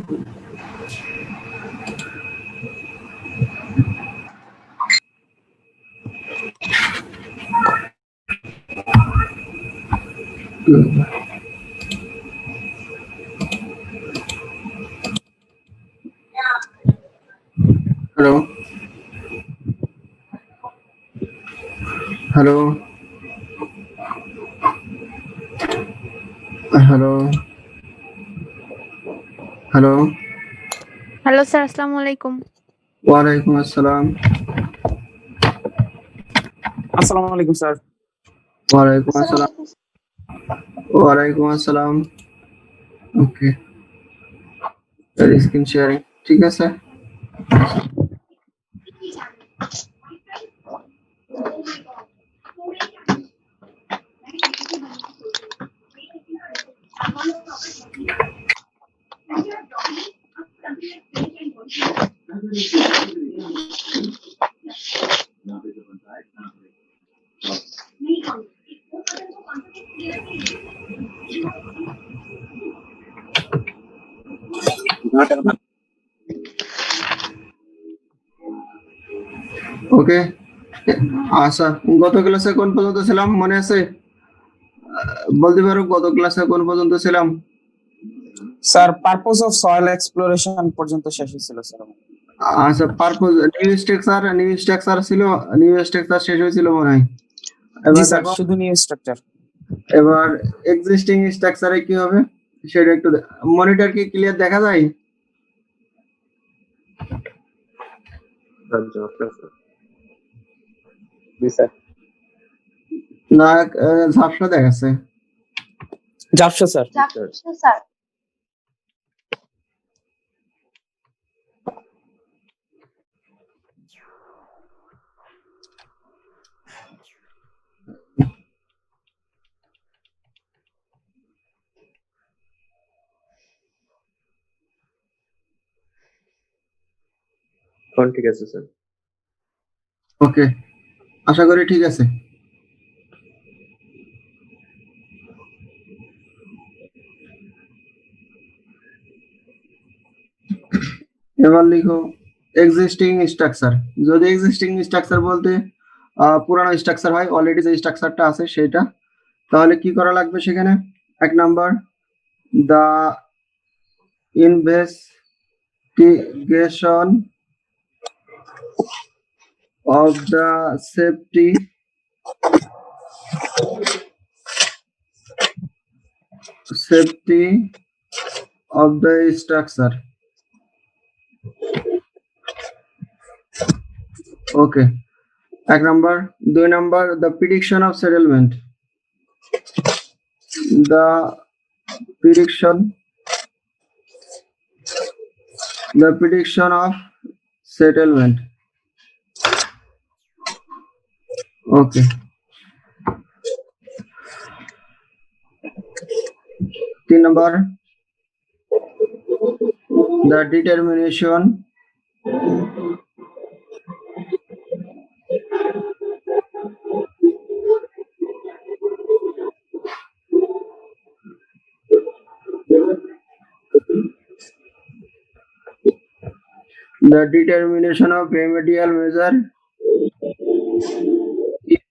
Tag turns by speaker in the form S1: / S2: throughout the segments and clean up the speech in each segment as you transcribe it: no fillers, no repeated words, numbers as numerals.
S1: Hello hello hello hello
S2: hello sir, আসসালামু আলাইকুম।
S1: ওয়ালাইকুম আসসালাম।
S3: আসসালামু আলাইকুম স্যার।
S1: ওয়ালাইকুম আসসালাম। ওয়ালাইকুম আসসালাম। ওকে, স্ক্রিন শেয়ারিং ঠিক আছে। ওকে, আচ্ছা, গত ক্লাসে কোন পর্যন্ত ছিলাম মনে আছে? বলতে পারো গত ক্লাসে কোন পর্যন্ত ছিলাম?
S3: Sir purpose of soil exploration পর্যন্ত শেষ হয়েছিল স্যার।
S1: আচ্ছা, পারপোজ নিউ স্ট্রাকচার ছিল, নিউ স্ট্রাকচার শেষ হয়েছিল মনে হয়।
S3: জি
S1: এবার
S3: স্যার,
S1: দেখো,
S3: শুধু নিউ স্ট্রাকচার।
S1: এবার এক্সিস্টিং স্ট্রাকচারে কি হবে সেটা একটু মনিটর কি ক্লিয়ার দেখা যায়? না, ঝাপসা দেখাচ্ছে।
S3: ঝাপসা স্যার।
S4: ঠিক আছে স্যার।
S1: ওকে, আশা করি ঠিক আছে। এবার লিখো এক্সিস্টিং স্ট্রাকচার। যদি এক্সিস্টিং স্ট্রাকচার বলতে পুরানো স্ট্রাকচার হয়, অলরেডি যে স্ট্রাকচারটা আছে সেটা, তাহলে কি করা লাগবে সেখানে? এক number, the investigation of the safety of the structure. Okay, এক নাম্বার। দুই number, the prediction of settlement. The prediction of settlement. Okay. তিন number, the determination of remedial measure if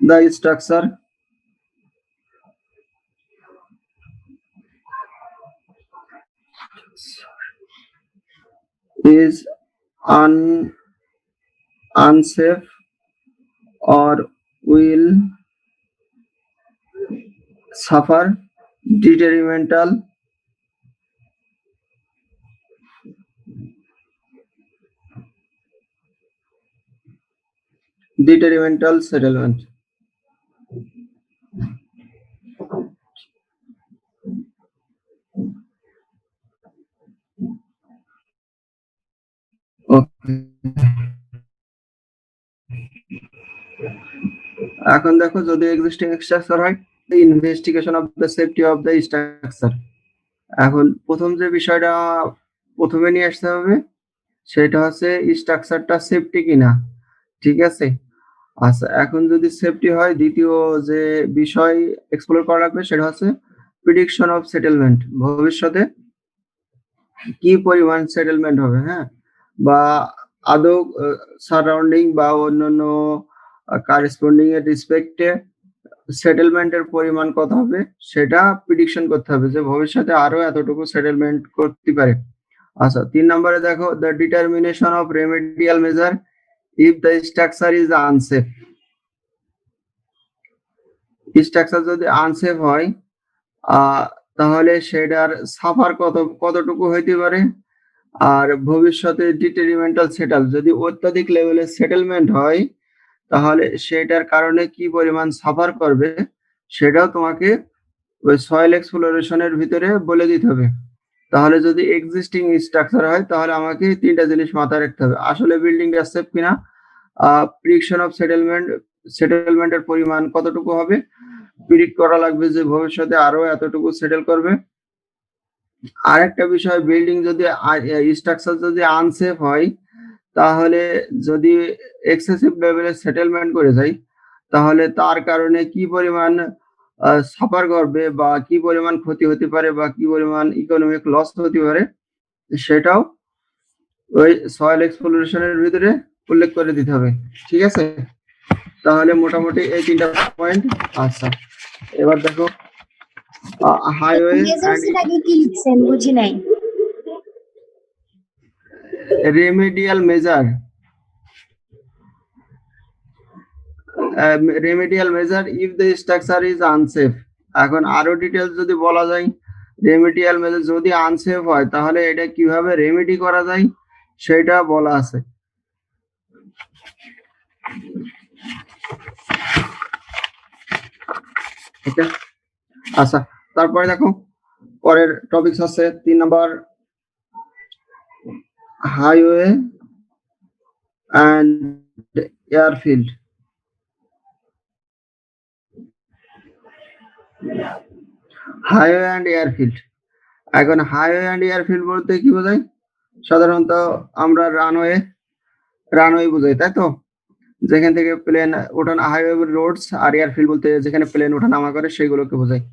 S1: the structure is unsafe or will suffer detrimental settlement. Okay. এখন দেখো, যদি existing structure হয়, investigation of the safety of the structure. এখন প্রথম যে বিষয়টা প্রথমে নিয়ে আসতে হবে সেটা হচ্ছে স্ট্রাকচারটা সেফটি কিনা। ঠিক আছে। আচ্ছা, এখন যদি সেফটি হয়, দ্বিতীয় যে বিষয় এক্সপ্লোর করা লাগবে সেটা হচ্ছে প্রিডিকশন অফ সেটেলমেন্ট। ভবিষ্যতে কি পরিমাণ সেটেলমেন্ট হবে, হ্যাঁ, বা আদৌ সারাউন্ডিং বা অন্যান্য কারেসপন্ডিং এর রেসপেক্টে সেটেলমেন্টের পরিমাণ কত হবে সেটা প্রিডিকশন করতে হবে যে ভবিষ্যতে আরো এতটুকু সেটেলমেন্ট করতে পারে। আচ্ছা, 3 নম্বরে দেখো, the determination of remedial measure if the structure is unsafe. Structure যদি আনসেফ হয় তাহলে সেটার সাফার কতটুকু হইতে পারে, আর ভবিষ্যতে ডিটেরিমেন্টাল সেটল যদি অত্যাধিক লেভেলের সেটেলমেন্ট হয় তাহলে সেটার কারণে কি পরিমাণ সাফার করবে সেটাও তোমাকে ওই সয়েল এক্সপ্লোরেশনের ভিতরে বলে দিতে হবে। তাহলে যদি এক্সিস্টিং স্ট্রাকচার হয় তাহলে আমাকে 3টা জিনিস মাথায় রাখতে হবে: আসলে বিল্ডিংটা সেফ কিনা, প্রিডিকশন অফ সেটেলমেন্টের পরিমাণ কতটুকু হবে, প্রিডিক্ট করা লাগবে যে ভবিষ্যতে আরো এতটুকু সেটেল করবে। আরেকটা বিষয়, বিল্ডিং যদি স্ট্রাকচার যদি আনসেফ হয় তাহলে যদি এক্সেসিভ লেভেলের সেটেলমেন্ট করে যায় তাহলে তার কারণে কি পরিমাণ সাফার করবে বা কি পরিমাণ ক্ষতি হতে পারে বা কি পরিমাণ ইকোনমিক লস হতে পারে সেটাও ওই সয়েল এক্সপ্লোরেশনের ভিতরে উল্লেখ করে দিতে হবে। ঠিক আছে, তাহলে মোটামুটি এই 3টা পয়েন্ট। আচ্ছা, এবার দেখো হাইওয়ে
S5: আগে কি লিখছেন বুঝি নাই।
S1: Remedial measure if the structure is unsafe. এখন আরো ডিটেলস যদি বলা যায়, রেমেডিয়াল মেজার যদি আনসেফ হয় তাহলে এটা কিভাবে রেমেডি করা যায় সেটা বলা আছে। ওকে, আচ্ছা, তারপরে দেখো পরের টপিকস আছে 3 number, highway and airfield. Highway and airfield, এখন হাইওয়ে অ্যান্ড এয়ারফিল্ড বলতে কি বোঝায়? সাধারণত আমরা রানওয়ে বোঝাই, তাই তো, যেখান থেকে প্লেন ওঠানো, হাইওয়ে রোডস, আর এয়ারফিল্ড বলতে যেখানে প্লেন ওঠানামা করে সেইগুলোকে বোঝায়,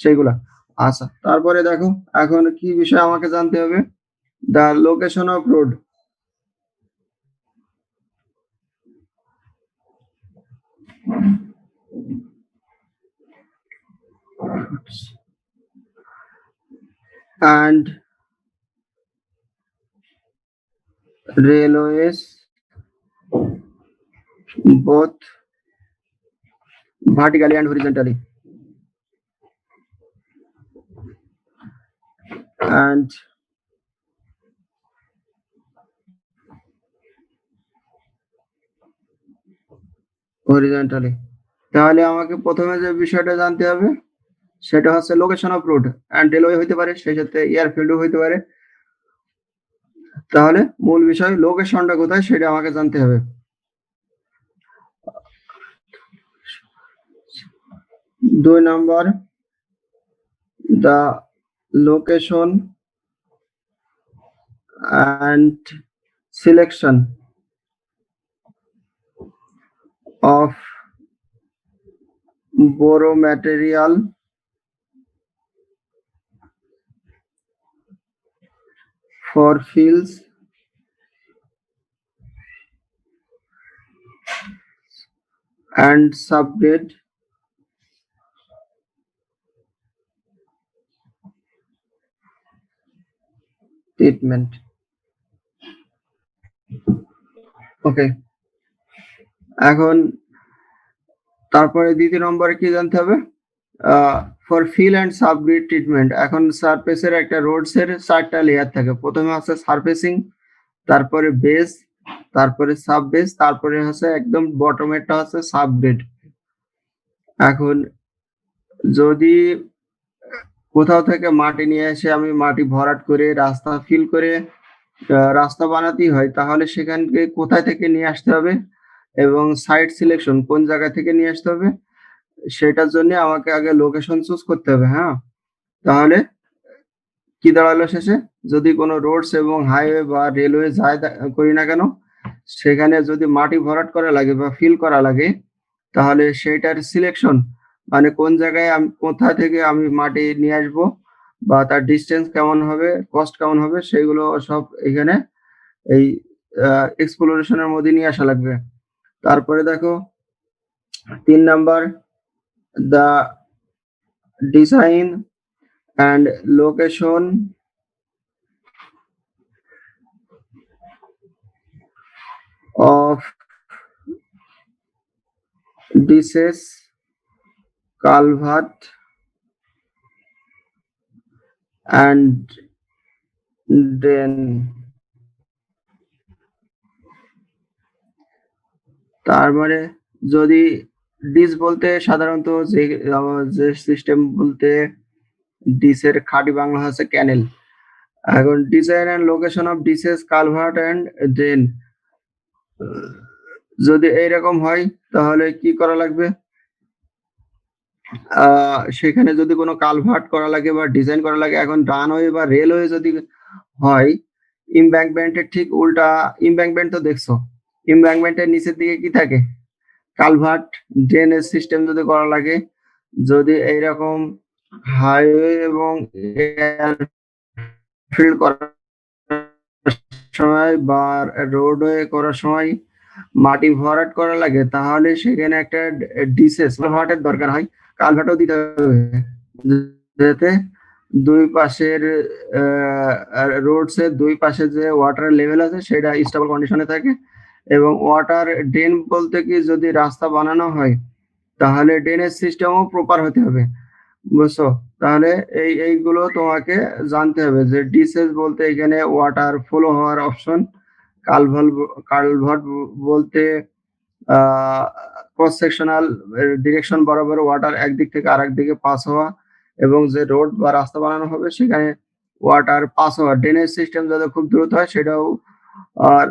S1: সেইগুলা। আচ্ছা, তারপরে দেখো এখন কি বিষয় আমাকে জানতে হবে, the location of road. and railways both vertically and horizontally, and horizontally। তাহলে আমাকে প্রথমে যে বিষয়টা জানতে হবে সেটা হচ্ছে location of road, and railway হইতে পারে, সেই সাথে এয়ারফিল্ডও হইতে পারে। তাহলে মূল বিষয় লোকেশনটা কোথায় সেটা আমাকে জানতে হবে। দুই number, the location and selection of borrow material for fields and subgrade treatment। ওকে, এখন তারপরে দ্বিতীয় নম্বরে কি জানতে হবে, ফর ফিল অ্যান্ড সাবগ্রিড ট্রিটমেন্ট। এখন সারফেসের একটা রোডস এর 4টা লেয়ার থাকে, প্রথমে আছে সারফেসিং, তারপরে বেস, তারপরে সাব বেস, তারপরে হচ্ছে একদম বটমেরটা হচ্ছে সাবগ্রেড। এখন যদি কোথাও থেকে মাটি নিয়ে এসে আমি মাটি ভরাট করে রাস্তা ফিল করে রাস্তা বানাতেই হয় তাহলে সেখানকে কোথায় থেকে নিয়ে আসতে হবে এবং সাইট সিলেকশন কোন জায়গা থেকে নিয়ে আসতে হবে সেটার জন্য আমাকে আগে লোকেশন চুজ করতে হবে। হ্যাঁ, তাহলে কি দাঁড়ালো শেষে, যদি কোনো রোডস এবং হাইওয়ে বা রেলওয়ে যায় করি না কেন সেখানে যদি মাটি ভরাট করা লাগে বা ফিল করা লাগে তাহলে সেইটার সিলেকশন মানে কোন জায়গায় আমি কোথা থেকে আমি মাটি নিয়ে আসবো বা তার ডিস্টেন্স কেমন হবে, কস্ট কেমন হবে, সেগুলো সব এখানে এই এক্সপ্লোরেশনের মধ্যে নিয়ে আসা লাগবে। তারপরে দেখো 3 number, the design and location of dishes, culvert and drain। তার মানে যদি ডিশ বলতে সাধারণত যে সিস্টেম বলতে ডিশের খাঁটি বাংলা হচ্ছে ক্যানেল। এখন design and location of dishes, culvert and drain যদি এইরকম হয় তাহলে কি করা লাগবে? সেখানে যদি কোনো কালভার্ট করা লাগে বা ডিজাইন করা লাগে, এখন রানওয়ে বা রেলওয়ে যদি হয়, ইমব্যাঙ্কমেন্টের ঠিক উল্টা, ইমব্যাঙ্কমেন্ট তো দেখছো, ইমব্যাঙ্কমেন্টের নিচের দিকে কি থাকে? কালভার্ট, ড্রেনেজ সিস্টেম যদি করা লাগে, যদি এইরকম হাইওয়ে এবং এয়ারফিল্ড করার সময় বা রোডওয়ে করার সময় মাটি ভরাট করা লাগে, তাহলে সেখানে একটা ডিসেস কালভার্টের দরকার হয়, কালভার্টও দিতে হবে, যাতে দুই পাশের রোডস এর দুই পাশে যে ওয়াটার লেভেল আছে সেটা স্টেবল কন্ডিশনে থাকে। এবং ওয়াটার ড্রেন বলতে কি, যদি রাস্তা বানানো হয় তাহলে ড্রেনেজ সিস্টেমও প্রপার হতে হবে, বুঝছো? তাহলে এইগুলো তোমাকে জানতে হবে যে ডিসেস বলতে এখানে ওয়াটার ফ্লো হওয়ার অপশন, কালভার্ট বলতে ক্রস সেকশনাল ডিরেকশন বরাবর ওয়াটার একদিক থেকে আরেক দিকে পাস হওয়া, এবং যে রোড বা রাস্তা বানানো হবে সেখানে ওয়াটার পাস হওয়া, ড্রেনেজ সিস্টেম যাতে খুব দ্রুত হয় সেটাও আর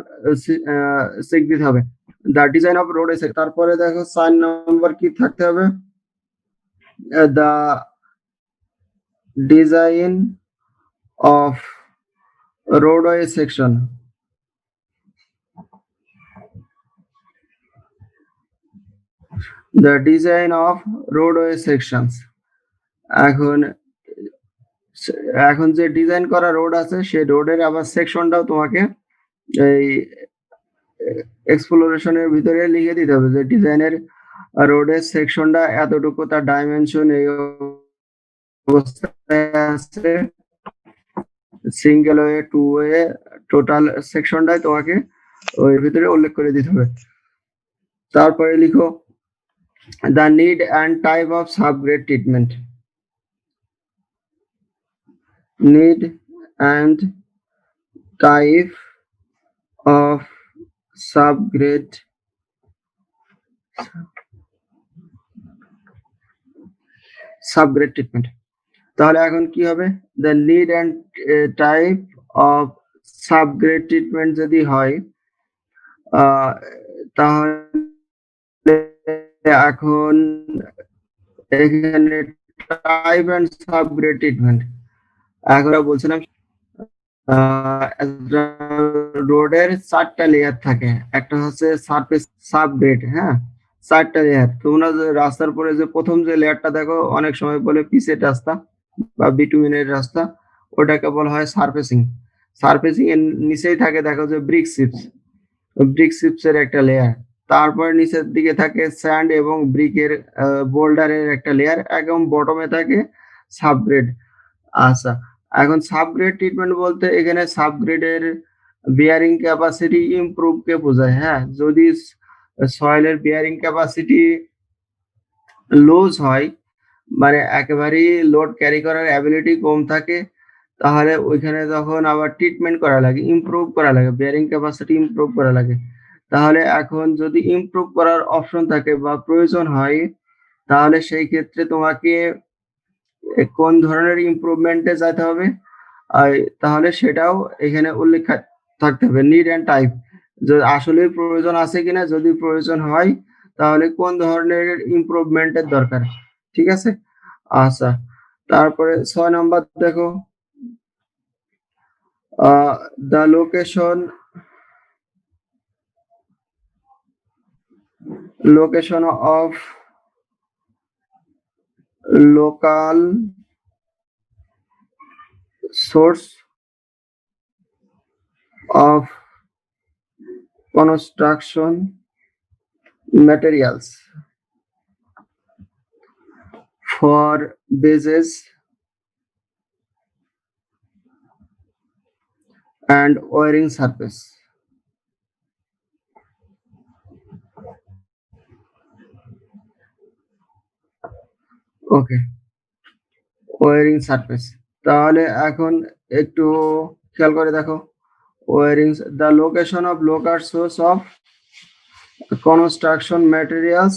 S1: চেক দিতে হবে। দ্য ডিজাইন অফ রোড এসে, তারপরে দেখো 4 নম্বর কি থাকতে হবে? The design of roadway section. The design of roadway sections. এখন যে ডিজাইন করা রোড আছে সেই রোডের আবার সেকশনটাও তোমাকে এই এক্সপ্লোরেশনের ভিতরে লিখে দিতে হবে যে ডিজাইনের রোডের সেকশনটা এতটুকু, তার ডাইমেনশন এই অবস্থায় আছে, single way, two way, total সেকশনটাই তোমাকে ওই ভিতরে উল্লেখ করে দিতে হবে। তারপরে লিখো the need and type of subgrade treatment. Need and type of subgrade treatment. তাহলে এখন কি হবে? The need and type of subgrade treatment যদি হয়, তাহলে এখন এখানে টাইপ অ্যান্ড সাবগ্রেড ট্রিটমেন্ট, এখন বলছিলাম রোডের 4টা লেয়ার থাকে, একটা হচ্ছে সারফেস, সাবগ্রেড, হ্যাঁ 4টা লেয়ার। তোমরা যে রাস্তার পরে যে প্রথম যে লেয়ারটা দেখো, অনেক সময় বলে পিচের রাস্তা বা বিটুমিনের রাস্তা, ওটাকে বলা হয় সারফেসিং। সারফেসিং এর নিচেই থাকে দেখো যে ব্রিক চিপস এর একটা লেয়ার, তারপর নিচের দিকে থাকে স্যান্ড এবং ব্রিকের বোল্ডারের একটা লেয়ার, একদম বটমে থাকে সাবগ্রেড। আচ্ছা, এখন সাবগ্রেড ট্রিটমেন্ট বলতে এখানে সাবগ্রেডের বিয়ারিং ক্যাপাসিটি ইমপ্রুভ কে বোঝায়। হ্যাঁ, যদি সয়েলের বিয়ারিং ক্যাপাসিটি লুজ হয়, মানে একেবারেই লোড ক্যারি করার অ্যাবিলিটি কম থাকে, তাহলে ওইখানে তখন আবার ট্রিটমেন্ট করা লাগে, ইমপ্রুভ করা লাগে, বিয়ারিং ক্যাপাসিটি ইমপ্রুভ করা লাগে। তাহলে এখন যদি ইমপ্রুভ করার অপশন থাকে বা প্রয়োজন হয়, তাহলে সেই ক্ষেত্রে তোমাকে কোন ধরনের ইমপ্রুভমেন্টে যেতে হবে, তাহলে সেটাও এখানে উল্লেখ থাকতে হবে। নিড অ্যান্ড টাইপ, আসলে প্রয়োজন আছে কিনা, যদি প্রয়োজন হয় তাহলে কোন ধরনের ইমপ্রুভমেন্টের দরকার, ঠিক আছে? আচ্ছা, তারপরে 6 নাম্বার দেখো, the location of local source of construction materials for bases and wiring surface. Okay, wearing surface. তাহলে এখন একটু খেয়াল করে দেখো, wearing the location of local source of construction materials.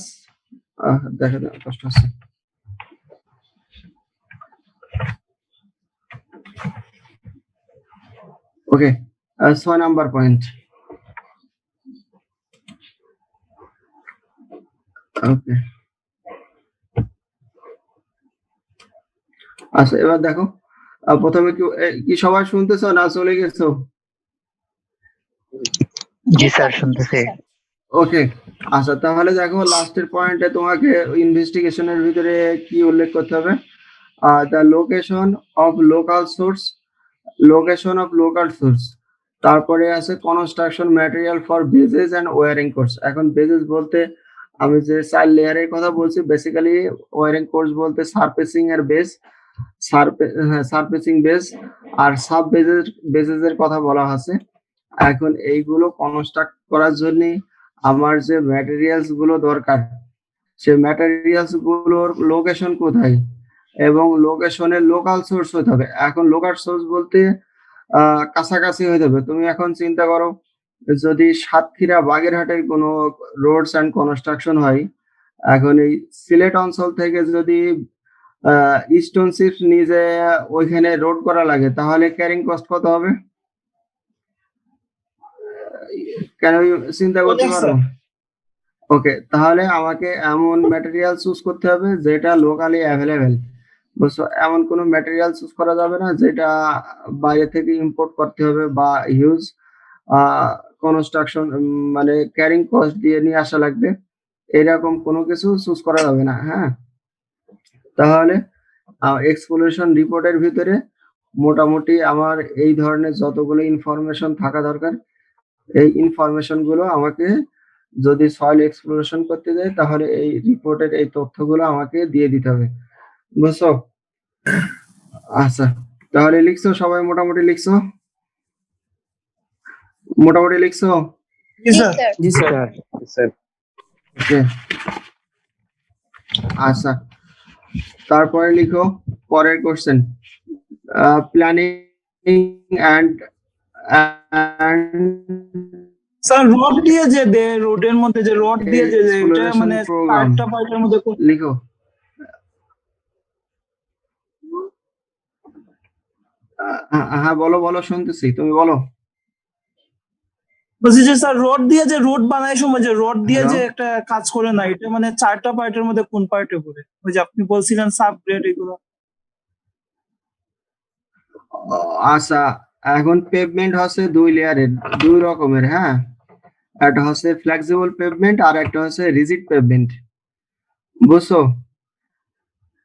S1: দেখা যায় কষ্ট হচ্ছে। ওকে, 6 নাম্বার পয়েন্ট। ওকে, আচ্ছা এবার দেখো, প্রথমে কি সবাই শুনতেছো না চলে গেছো?
S6: জি স্যার শুনতেছি।
S1: ওকে, আচ্ছা তাহলে দেখো লাস্টের পয়েন্টে তোমাকে ইনভেস্টিগেশনের ভিতরে কি উল্লেখ করতে হবে? The location of local source, location of local source, তারপরে আছে construction material for bases and wearing course. এখন বেজেস বলতে আমি যে 4 লেয়ারের কথা বলছি, বেসিক্যালি ওয়ারিং কোর্স বলতে সারফেসিং এর বেস, সারফেসিং বেস আর সাব বেজেস এর কথা বলা আছে। এখন এইগুলো কনস্ট্রাক্ট করার জন্য আমার যে ম্যাটেরিয়ালস গুলো দরকার, সেই ম্যাটেরিয়ালস গুলোর লোকেশন কোথায় এবং লোকেশনের লোকাল সোর্স হতে হবে। এখন লোকাল সোর্স বলতে কাছাকাছি হয়ে যাবে। তুমি এখন চিন্তা করো, যদি সাতক্ষীরা বাগেরহাটের কোনো রোডস অ্যান্ড কনস্ট্রাকশন হয়, এখন এই সিলেট অঞ্চল থেকে যদি ইস্টন শিফট নিজে ওইখানে রোড করা লাগে, তাহলে ক্যারিং কস্ট কত হবে? কেন চিন্তা করতে পারো? ওকে, তাহলে আমাকে এমন ম্যাটেরিয়াল চুজ করতে হবে যেটা লোকালি অ্যাভেলেবেল। বুঝছো, এমন কোনো ম্যাটেরিয়াল চুজ করা যাবে না যেটা বাইরে থেকে ইম্পোর্ট করতে হবে বা হিউজ কনস্ট্রাকশন মানে ক্যারিং কস্ট দিয়ে নিয়ে আসা লাগবে, এরকম কোনো কিছু চুজ করা যাবে না। হ্যাঁ, তাহলে এক্সপ্লোরেশন রিপোর্টের ভিতরে মোটামুটি আমার এই ধরনের যতগুলো ইনফরমেশন থাকা দরকার, এই ইনফরমেশন গুলো আমাকে যদি সয়েল এক্সপ্লোরেশন করতে যাই, তাহলে এই রিপোর্টের এই তথ্যগুলো আমাকে দিয়ে দিতে হবে। বুঝছো? আচ্ছা, তাহলে লিখছো সবাই? মোটামুটি লিখছো? মোটামুটি লিখছো?
S3: জি স্যার।
S6: জি স্যার।
S4: স্যার
S1: ওকে, আচ্ছা তারপরে লিখো পরের question, planning and
S3: sir rod দিয়ে যে দে, রোডের মধ্যে যে রড দিয়ে যে দেয়, এটা মানে চারটা পার্টের মধ্যে
S1: লিখো। হ্যাঁ বলো বলো, শুনতেছি, তুমি বলো।
S3: বলছি যে স্যার রড দিয়ে যে রোড বানায় সময় যে রড দিয়ে যে একটা কাজ করে না, এটা মানে চারটা পার্টের মধ্যে কোন পার্টে পড়ে? ওই যে আপনি বলছিলেন সাব গ্রেড এগুলো।
S1: আচ্ছা, এখন পেভমেন্ট হচ্ছে 2 লেয়ারের, 2 রকমের। হ্যাঁ, একটা হচ্ছে ফ্লেক্সিবল পেভমেন্ট আর একটা হচ্ছে রিজিড পেভমেন্ট। বুঝছো?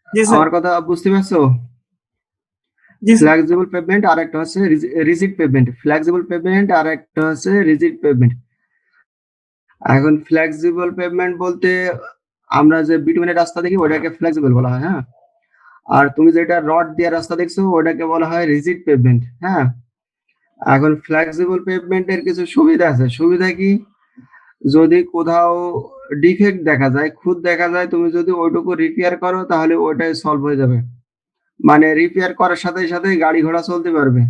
S3: জি স্যার।
S1: আমার কথা বুঝতে পারছো?
S3: জি স্যার।
S1: ফ্লেক্সিবল পেভমেন্ট আর একটা হচ্ছে রিজিড পেভমেন্ট। ফ্লেক্সিবল পেভমেন্ট আর একটা হচ্ছে রিজিড পেভমেন্ট। এখন ফ্লেক্সিবল পেভমেন্ট বলতে আমরা যে বিটুইনের রাস্তা দেখি ওটাকে ফ্লেক্সিবল বলা হয়। হ্যাঁ, আর তুমি যেটা রড দিয়ে রাস্তা দেখছো ওটাকে বলা হয় রিজিড পেভমেন্ট। হ্যাঁ, এখন ফ্লেক্সিবল পেভমেন্টের কিছু সুবিধা আছে। সুবিধা কি? যদি কোথাও ডিফেক্ট দেখা যায়, খুঁত দেখা যায়, তুমি যদি ওইটুকু রিপেয়ার করো তাহলে ওইটাই সলভ হয়ে যাবে। মানে রিপেয়ার করার সাথে সাথে গাড়ি ঘোড়া চলতে পারবে।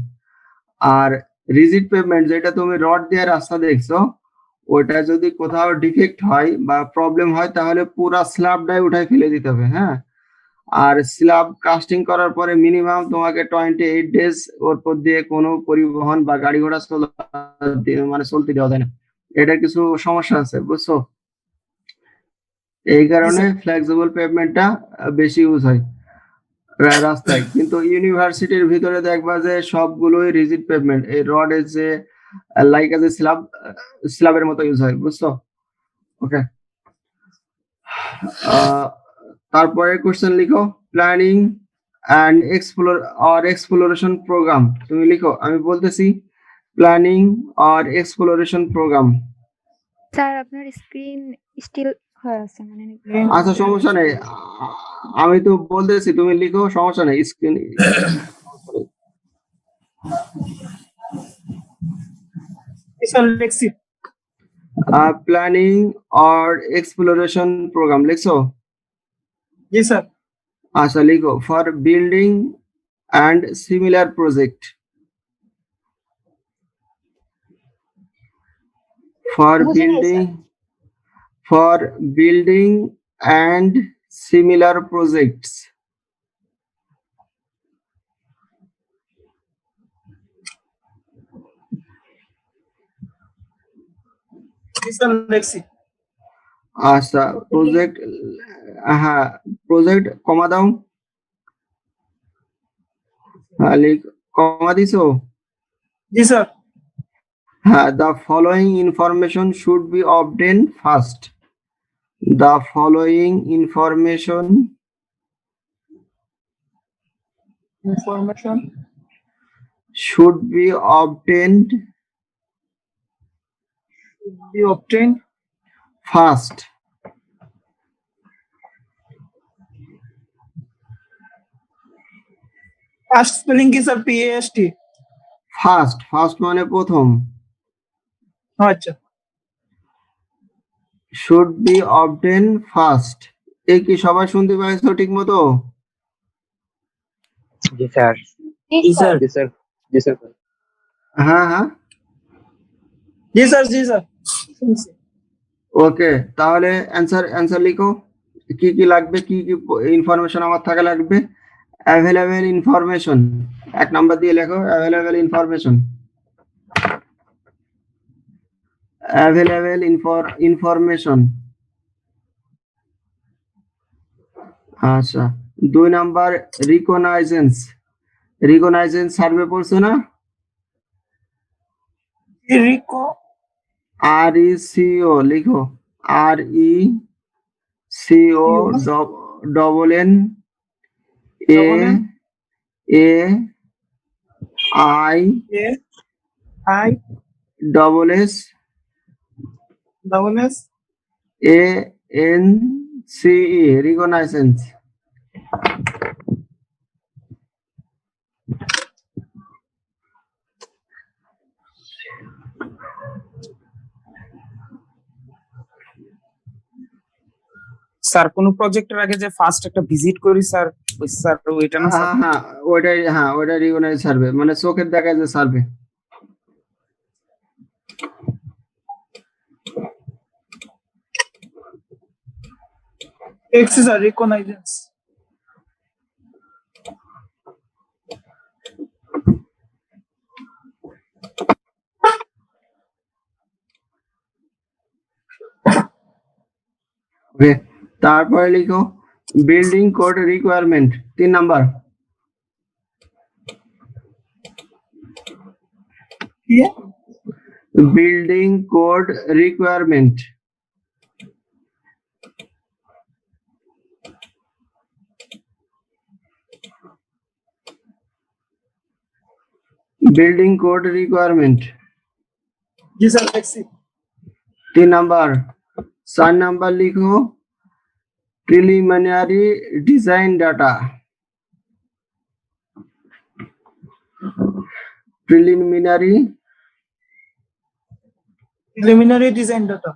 S1: আর রিজিড পেভমেন্ট যেটা তুমি রড দিয়ে রাস্তা দেখছো, ওটা যদি কোথাও ডিফেক্ট হয় বা প্রবলেম হয় তাহলে পুরা স্ল্যাবটাই উঠাই ফেলে দিতে হবে। হ্যাঁ, আর স্ল্যাব কাস্টিং করার পরে মিনিমাম তোমাকে 28 ডেজ ওর উপর দিয়ে কোনো পরিবহন বা গাড়ি ঘোড়া মানে চলতে দেওয়া যায় না। এটার কিছু সমস্যা আছে। বুঝছো? এই কারণে ফ্লেক্সিবল পেভমেন্টটা বেশি ইউজ হয় রাস্তায়। কিন্তু ইউনিভার্সিটির ভিতরে দেখবা যে সবগুলোই রিজিড পেভমেন্ট, এই রডের যে লাইক আছে স্ল্যাবের মতো ইউজ হয়। বুঝছো? ওকে, তারপরে কোশ্চেন লিখো, প্ল্যানিং and exploration program তুমি লিখো আমি বলতেছি planning or exploration program
S2: sir আপনার স্ক্রিন স্টিল হয়ে আছে মানে
S1: আচ্ছা সমস্যা নেই আমি তো বলতেছি তুমি লিখো সমস্যা নেই স্ক্রিন
S3: স্যার লিখছি।
S1: প্ল্যানিং অর এক্সপ্লোরেশন প্রোগ্রাম লিখছো
S3: জি স্যার।
S1: আচ্ছা লিখো for building and similar project for building and similar projects
S3: G sir লিখছি।
S1: আচ্ছা প্রজেক্ট হ্যাঁ প্রজেক্ট কমা দাও কমা দিছো
S3: জি sir.
S1: the following information should be obtained first the following information should be obtained first
S3: first spelling কি sir PAST?
S1: First মানে প্রথম
S3: আচ্ছা।
S1: should be obtained first এই কি সবাই শুনতে পাইছো ঠিক মতো
S6: জি স্যার
S4: জি স্যার জি স্যার জি স্যার
S1: হ্যাঁ
S3: জি স্যার জি স্যার শুনছি।
S1: ওকে তাহলে অ্যান্সার লিখো কি কি লাগবে কি কি ইনফরমেশন আমার থাকা লাগবে অ্যাভেলেবল ইনফরমেশন এক নাম্বার দিয়ে লেখো অ্যাভেলেবল ইনফরমেশন ইনফরমেশন আচ্ছা 2 নাম্বার রিকগনাইজেন্স সার্ভে পড়ছো না
S3: রিকো
S1: RECO লিখো RECO double N A I double S ANCE reconnaissance
S7: sir কোন প্রজেক্টের আগে যে ফার্স্ট একটা ভিজিট করি স্যার ওই স্যার ওইটা না স্যার
S1: ওইটাই রিকগনাইজ সার্ভে মানে চোখের দেখা যে survey
S3: X is a reconnaissance.
S1: Okay তারপরে লিখো building code requirement 3 number building code requirement building code requirement
S3: जी सर टैक्सी
S1: 3 नंबर 4 नंबर लिखो preliminary design data preliminary
S3: design data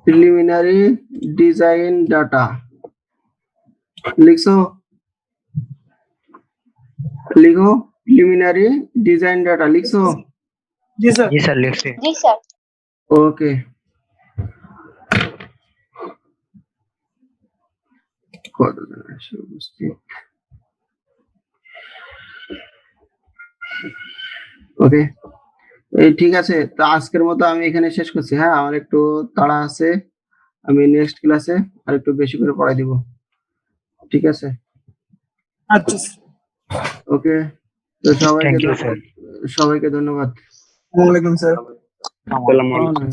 S1: preliminary design data लिखो प्रिलिमिनरी डिजाइन डाटा लिखो
S3: जी sir
S6: लिखते
S5: जी sir
S1: okay ওকে এই ঠিক আছে তো আজকের মতো আমি এখানে শেষ করছি হ্যাঁ আমার একটু তাড়া আছে আমি নেক্সট ক্লাসে আর একটু বেশি করে পড়াই দিব ঠিক আছে
S3: আচ্ছা
S1: ওকে তো সবাইকে
S6: Thank you, sir.
S1: সবাইকে ধন্যবাদ।
S3: ওয়ালাইকুম স্যার।
S4: আসসালামু আলাইকুম।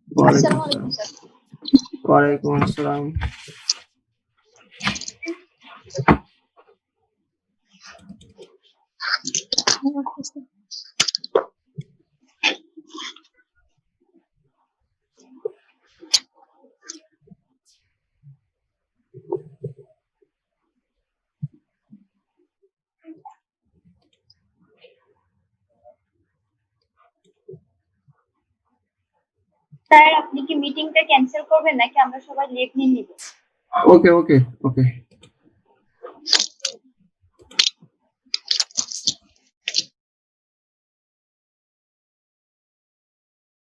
S1: ওয়ালাইকুম আসসালাম। ওয়ালাইকুম আসসালাম।
S5: স্যার আপনি কি মিটিংটা ক্যান্সেল করবেন নাকি আমরা সবাই লিভ নিয়ে নিব?
S1: ওকে ওকে ওকে